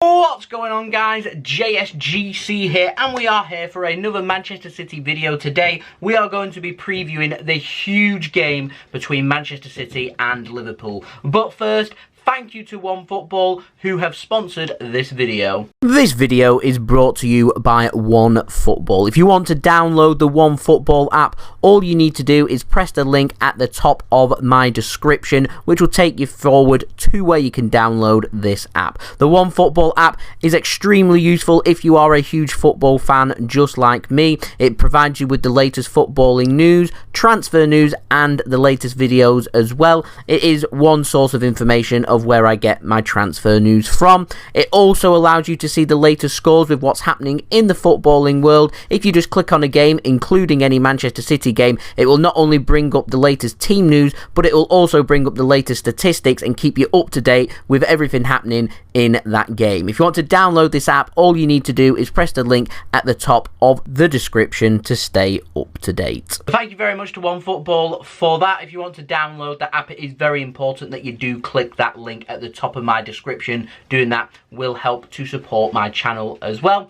What's going on, guys? JSGC here, and we are here for another Manchester City video. Today we are going to be previewing the huge game between Manchester City and Liverpool. But first, thank you to OneFootball who have sponsored this video. This video is brought to you by OneFootball. If you want to download the OneFootball app, all you need to do is press the link at the top of my description, which will take you forward to where you can download this app. The OneFootball app is extremely useful if you are a huge football fan just like me. It provides you with the latest footballing news, transfer news, and the latest videos as well. It is one source of information of where I get my transfer news from. It also allows you to see the latest scores with what's happening in the footballing world. If you just click on a game, including any Manchester City game, it will not only bring up the latest team news, but it will also bring up the latest statistics and keep you up to date with everything happening in that game. If you want to download this app, all you need to do is press the link at the top of the description to stay up to date. Thank you very much to OneFootball for that. If you want to download that app, it is very important that you do click that link at the top of my description. Doing that will help to support my channel as well.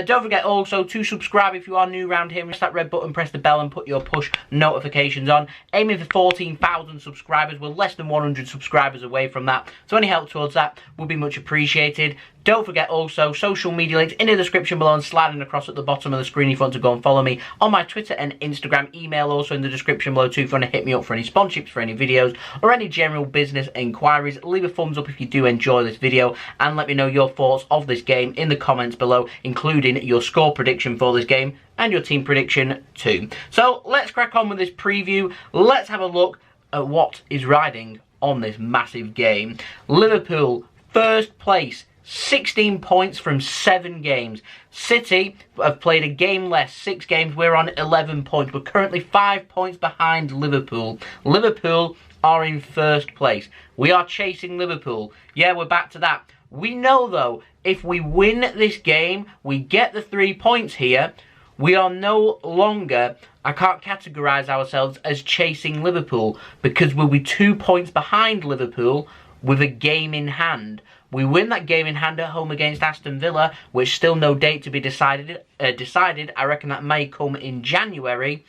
Don't forget also to subscribe if you are new around here. Press that red button, press the bell and put your push notifications on. Aiming for 14,000 subscribers. We're less than 100 subscribers away from that. So any help towards that would be much appreciated. Don't forget also social media links in the description below and sliding across at the bottom of the screen if you want to go and follow me on my Twitter and Instagram. Email also in the description below too if you want to hit me up for any sponsorships for any videos or any general business inquiries. Leave a thumbs up if you do enjoy this video and let me know your thoughts of this game in the comments below, including your score prediction for this game and your team prediction too. So let's crack on with this preview. Let's have a look at what is riding on this massive game. Liverpool, first place, 16 points from 7 games. City have played a game less, 6 games. We're on 11 points. We're currently 5 points behind Liverpool. Liverpool are in first place. We are chasing Liverpool. Yeah, we're back to that. We know, though, if we win this game, we get the 3 points here, we are no longer, I can't categorise ourselves as chasing Liverpool because we'll be 2 points behind Liverpool with a game in hand. We win that game in hand at home against Aston Villa, which still no date to be decided. I reckon that may come in January.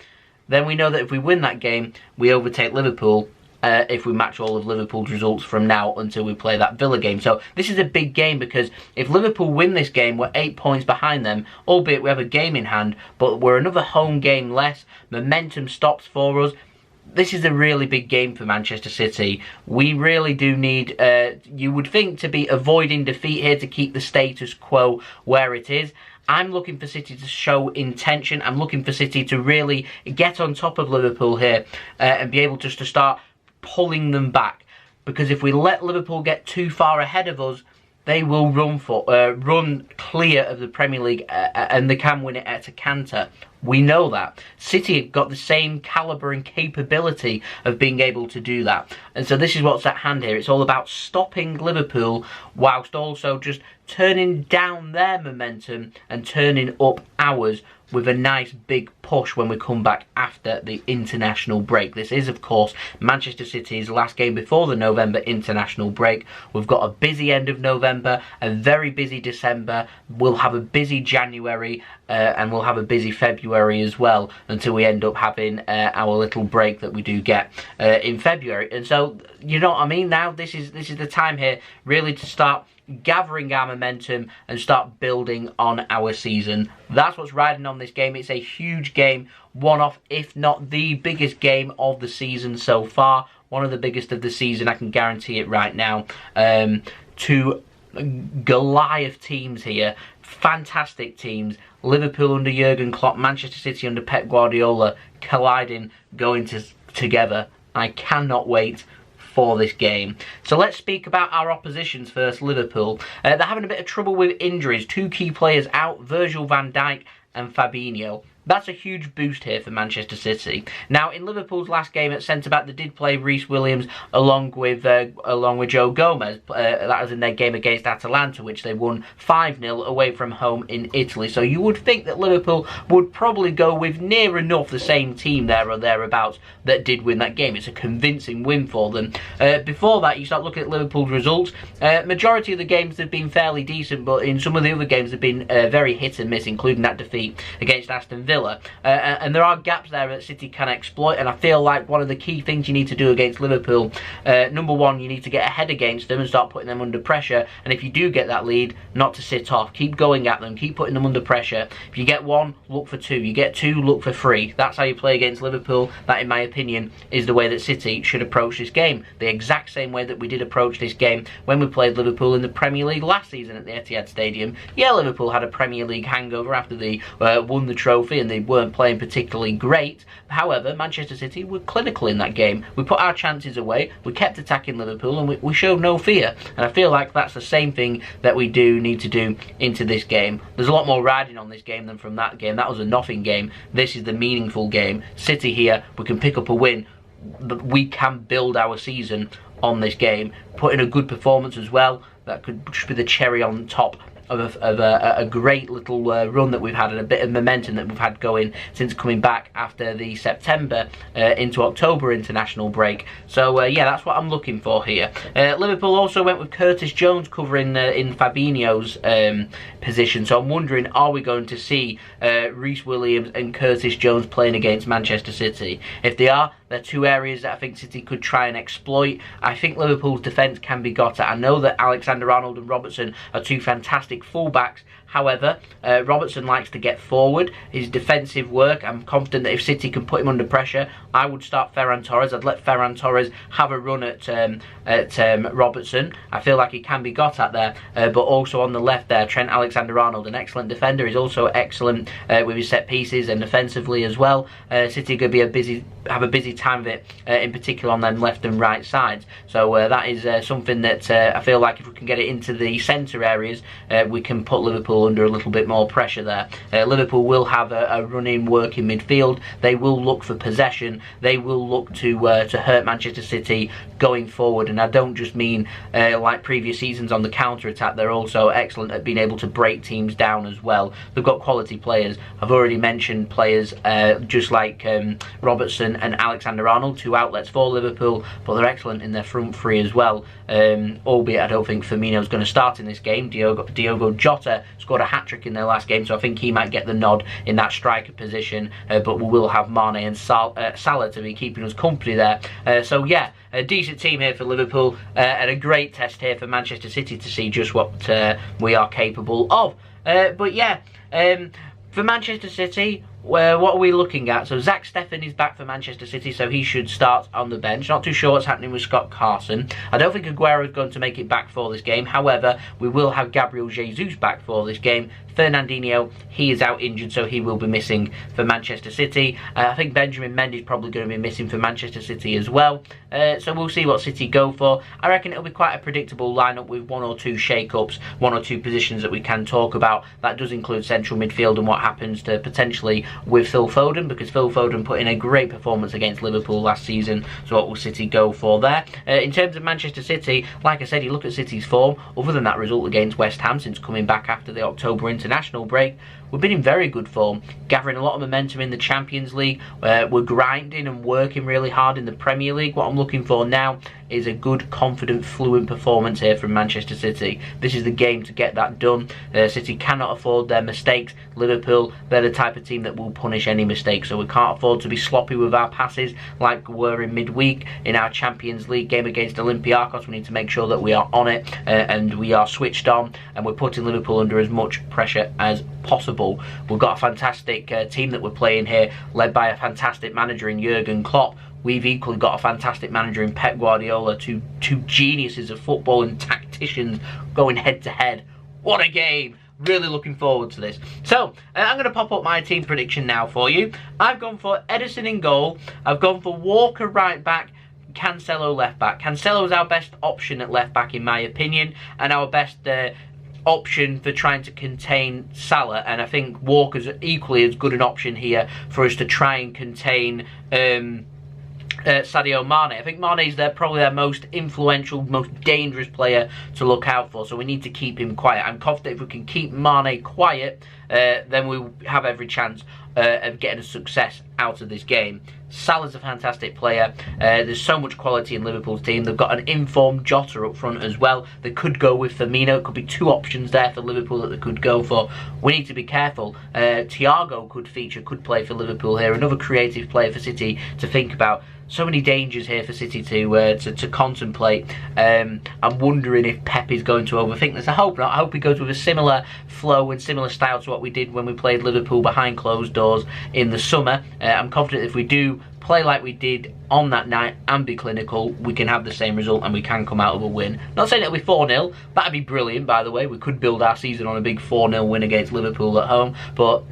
Then we know that if we win that game, we overtake Liverpool if we match all of Liverpool's results from now until we play that Villa game. So this is a big game because if Liverpool win this game, we're 8 points behind them, albeit we have a game in hand, but we're another home game less. Momentum stops for us. This is a really big game for Manchester City. We really do need, you would think, to be avoiding defeat here to keep the status quo where it is. I'm looking for City to show intention. I'm looking for City to really get on top of Liverpool here and be able just to start pulling them back. Because if we let Liverpool get too far ahead of us, they will run clear of the Premier League and they can win it at a canter. We know that. City have got the same calibre and capability of being able to do that. And so this is what's at hand here. It's all about stopping Liverpool whilst also just turning down their momentum and turning up ours with a nice big push when we come back after the international break. This is, of course, Manchester City's last game before the November international break. We've got a busy end of November, a very busy December. We'll have a busy January and we'll have a busy February as well until we end up having our little break that we do get in February. And so, you know what I mean? Now this is the time here really to start gathering our momentum and start building on our season. That's what's riding on this game. It's a huge game, one of, if not the biggest game of the season so far. One of the biggest of the season, I can guarantee it right now. Two Goliath teams here, fantastic teams. Liverpool under Jurgen Klopp, Manchester City under Pep Guardiola, colliding, going together. I cannot wait for this game. So let's speak about our oppositions first. Liverpool, they're having a bit of trouble with injuries. 2 key players out, Virgil van Dijk and Fabinho. That's a huge boost here for Manchester City. Now, in Liverpool's last game at centre-back, they did play Reece Williams along with Joe Gomez. That was in their game against Atalanta, which they won 5-0 away from home in Italy. So you would think that Liverpool would probably go with near enough the same team there or thereabouts that did win that game. It's a convincing win for them. Before that, you start looking at Liverpool's results. Majority of the games have been fairly decent, but in some of the other games have been very hit and miss, including that defeat against Aston Villa. And there are gaps there that City can exploit, and I feel like one of the key things you need to do against Liverpool, number one, you need to get ahead against them and start putting them under pressure, and if you do get that lead, not to sit off. Keep going at them, keep putting them under pressure. If you get one, look for two. You get two, look for three. That's how you play against Liverpool. That, in my opinion, is the way that City should approach this game. The exact same way that we did approach this game when we played Liverpool in the Premier League last season at the Etihad Stadium. Yeah, Liverpool had a Premier League hangover after they won the trophy, and they weren't playing particularly great. However, Manchester City were clinical in that game. We put our chances away, we kept attacking Liverpool, and we showed no fear. And I feel like that's the same thing that we do need to do into this game. There's a lot more riding on this game than from that game. That was a nothing game. This is the meaningful game. City here, we can pick up a win. We can build our season on this game. Put in a good performance as well. That could just be the cherry on top of a great little run that we've had, and a bit of momentum that we've had going since coming back after the September into October international break. So yeah, that's what I'm looking for here. Liverpool also went with Curtis Jones covering in Fabinho's position, so I'm wondering, are we going to see Reece Williams and Curtis Jones playing against Manchester City? If they are, they're two areas that I think City could try and exploit. I think Liverpool's defence can be got at. I know that Alexander-Arnold and Robertson are two fantastic fullbacks. However, Robertson likes to get forward. His defensive work, I'm confident that if City can put him under pressure, I would start Ferran Torres. I'd let Ferran Torres have a run at Robertson. I feel like he can be got at there. But also on the left there, Trent Alexander-Arnold, an excellent defender. He's also excellent with his set pieces and defensively as well. City could be have a busy time of it, in particular on them left and right sides. So that is something that I feel like if we can get it into the centre areas, we can put Liverpool under a little bit more pressure there. Liverpool will have a running work in midfield. They will look for possession. They will look to hurt Manchester City going forward, and I don't just mean like previous seasons on the counter attack. They're also excellent at being able to break teams down as well. They've got quality players. I've already mentioned players just like Robertson and Alexander-Arnold, two outlets for Liverpool, but they're excellent in their front three as well. Albeit I don't think Firmino's going to start in this game. Diogo Jota scored a hat-trick in their last game, so I think he might get the nod in that striker position, but we will have Mane and Salah to be keeping us company there. So yeah, a decent team here for Liverpool, and a great test here for Manchester City to see just what we are capable of. But yeah, for Manchester City, what are we looking at? So Zach Steffen is back for Manchester City, so he should start on the bench. Not too sure what's happening with Scott Carson. I don't think Aguero is going to make it back for this game. However, we will have Gabriel Jesus back for this game. Fernandinho, he is out injured, so he will be missing for Manchester City. I think Benjamin Mendy is probably going to be missing for Manchester City as well. So we'll see what City go for. I reckon it'll be quite a predictable lineup with one or two shake-ups, one or two positions that we can talk about. That does include central midfield and what happens to potentially with Phil Foden, because Phil Foden put in a great performance against Liverpool last season. So what will City go for there? In terms of Manchester City, like I said, you look at City's form, other than that result against West Ham since coming back after the October international break, we've been in very good form, gathering a lot of momentum in the Champions League. We're grinding and working really hard in the Premier League. What I'm looking for now is a good, confident, fluent performance here from Manchester City. This is the game to get that done. City cannot afford their mistakes. Liverpool, they're the type of team that will punish any mistake, so we can't afford to be sloppy with our passes like we were in midweek in our Champions League game against Olympiacos. We need to make sure that we are on it and we are switched on, and we're putting Liverpool under as much pressure as possible. We've got a fantastic team that we're playing here, led by a fantastic manager in Jurgen Klopp. We've equally got a fantastic manager in Pep Guardiola, two geniuses of football and tacticians going head to head. What a game! Really looking forward to this. So, I'm going to pop up my team prediction now for you. I've gone for Ederson in goal. I've gone for Walker right back, Cancelo left back. Cancelo's our best option at left back in my opinion, and our best option for trying to contain Salah, and I think Walker's equally as good an option here for us to try and contain Sadio Mane. I think Mane's probably their most influential, most dangerous player to look out for, so we need to keep him quiet. I'm confident if we can keep Mane quiet, then we'll have every chance of getting a success out of this game. Salah's a fantastic player. There's so much quality in Liverpool's team. They've got an informed Jota up front as well. They could go with Firmino. It could be two options there for Liverpool that they could go for. We need to be careful. Thiago could feature, could play for Liverpool here. Another creative player for City to think about. So many dangers here for City to contemplate. I'm wondering if Pep is going to overthink this. I hope not. I hope he goes with a similar flow and similar style to what we did when we played Liverpool behind closed doors in the summer. I'm confident if we do play like we did on that night and be clinical, we can have the same result and we can come out of a win. Not saying it'll be 4-0. That'd be brilliant, by the way. We could build our season on a big 4-0 win against Liverpool at home. But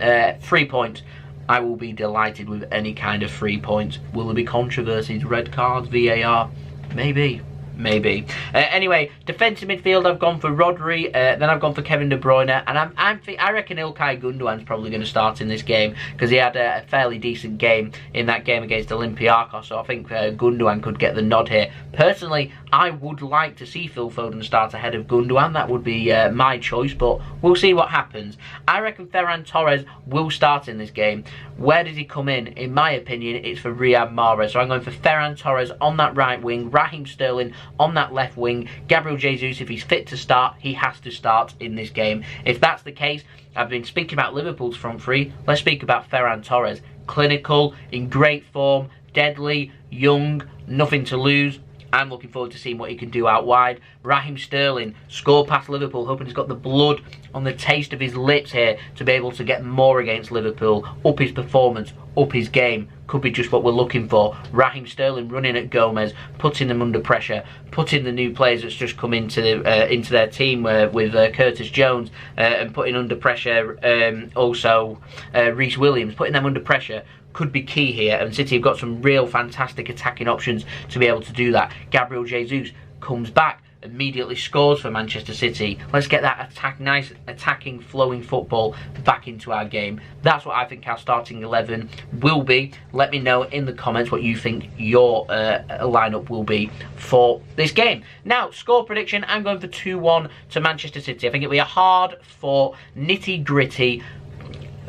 3 points. I will be delighted with any kind of 3 points. Will there be controversies, red cards, VAR? Maybe. Maybe. Anyway, defensive midfield, I've gone for Rodri, then I've gone for Kevin De Bruyne, and I reckon Ilkay Gundogan's probably going to start in this game because he had a fairly decent game in that game against Olympiacos, so I think Gundogan could get the nod here. Personally, I would like to see Phil Foden start ahead of Gundogan. That would be my choice, but we'll see what happens. I reckon Ferran Torres will start in this game. Where does he come in? In my opinion, it's for Riyad Mahrez. So I'm going for Ferran Torres on that right wing, Raheem Sterling on that left wing, Gabriel Jesus, if he's fit to start, he has to start in this game. If that's the case, I've been speaking about Liverpool's front three, let's speak about Ferran Torres. Clinical, in great form, deadly, young, nothing to lose. I'm looking forward to seeing what he can do out wide. Raheem Sterling, score past Liverpool, hoping he's got the blood on the taste of his lips here to be able to get more against Liverpool, up his performance, up his game. Could be just what we're looking for. Raheem Sterling running at Gomez, putting them under pressure, putting the new players that's just come into their team with Curtis Jones and putting under pressure also Reece Williams, putting them under pressure. Could be key here, and City have got some real fantastic attacking options to be able to do that. Gabriel Jesus comes back, immediately scores for Manchester City. Let's get that nice attacking, flowing football back into our game. That's what I think our starting 11 will be. Let me know in the comments what you think your lineup will be for this game. Now, score prediction, I'm going for 2-1 to Manchester City. I think it'll be a hard-fought, nitty-gritty,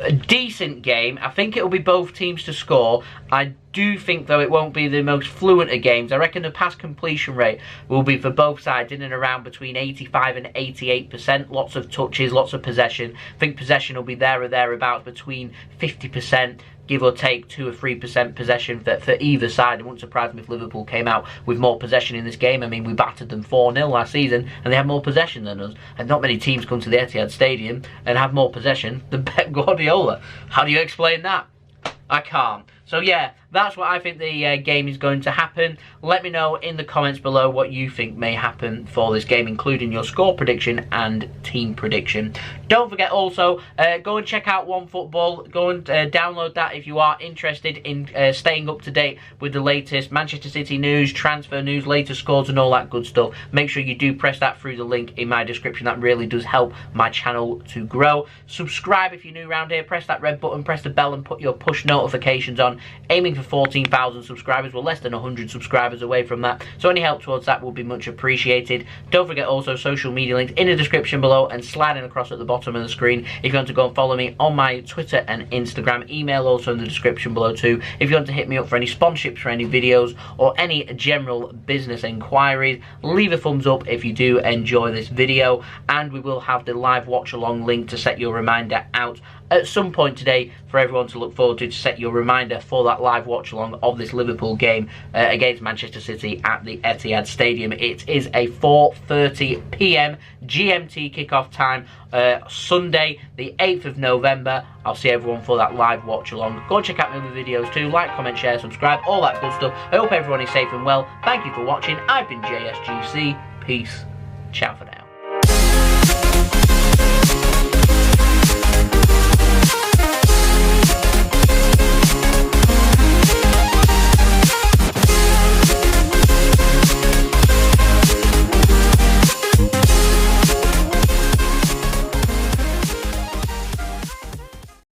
a decent game. I think it'll be both teams to score. I do think, though, it won't be the most fluent of games. I reckon the pass completion rate will be for both sides in and around between 85 and 88%. Lots of touches, lots of possession. I think possession will be there or thereabouts between 50%, give or take 2 or 3% possession for either side. It wouldn't surprise me if Liverpool came out with more possession in this game. I mean, we battered them 4-0 last season and they had more possession than us. And not many teams come to the Etihad Stadium and have more possession than Pep Guardiola. How do you explain that? I can't. So yeah, that's what I think the game is going to happen. Let me know in the comments below what you think may happen for this game, including your score prediction and team prediction. Don't forget also, go and check out OneFootball. Go and download that if you are interested in staying up to date with the latest Manchester City news, transfer news, latest scores and all that good stuff. Make sure you do press that through the link in my description. That really does help my channel to grow. Subscribe if you're new around here. Press that red button, press the bell and put your push notifications on. Aiming for 14,000 subscribers. We're less than 100 subscribers away from that, so any help towards that would be much appreciated. Don't forget also social media links in the description below and sliding across at the bottom of the screen if you want to go and follow me on my Twitter and Instagram. Email also in the description below too if you want to hit me up for any sponsorships for any videos or any general business inquiries. Leave a thumbs up if you do enjoy this video, and we will have the live watch along link to set your reminder out at some point today for everyone to look forward to set your reminder for that live watch along of this Liverpool game against Manchester City at the Etihad Stadium. It is a 4:30 PM GMT kickoff time, Sunday the 8th of November. I'll see everyone for that live watch along. Go and check out my other videos too. Like, comment, share, subscribe, all that good stuff. I hope everyone is safe and well. Thank you for watching. I've been JSGC. Peace. Ciao for now.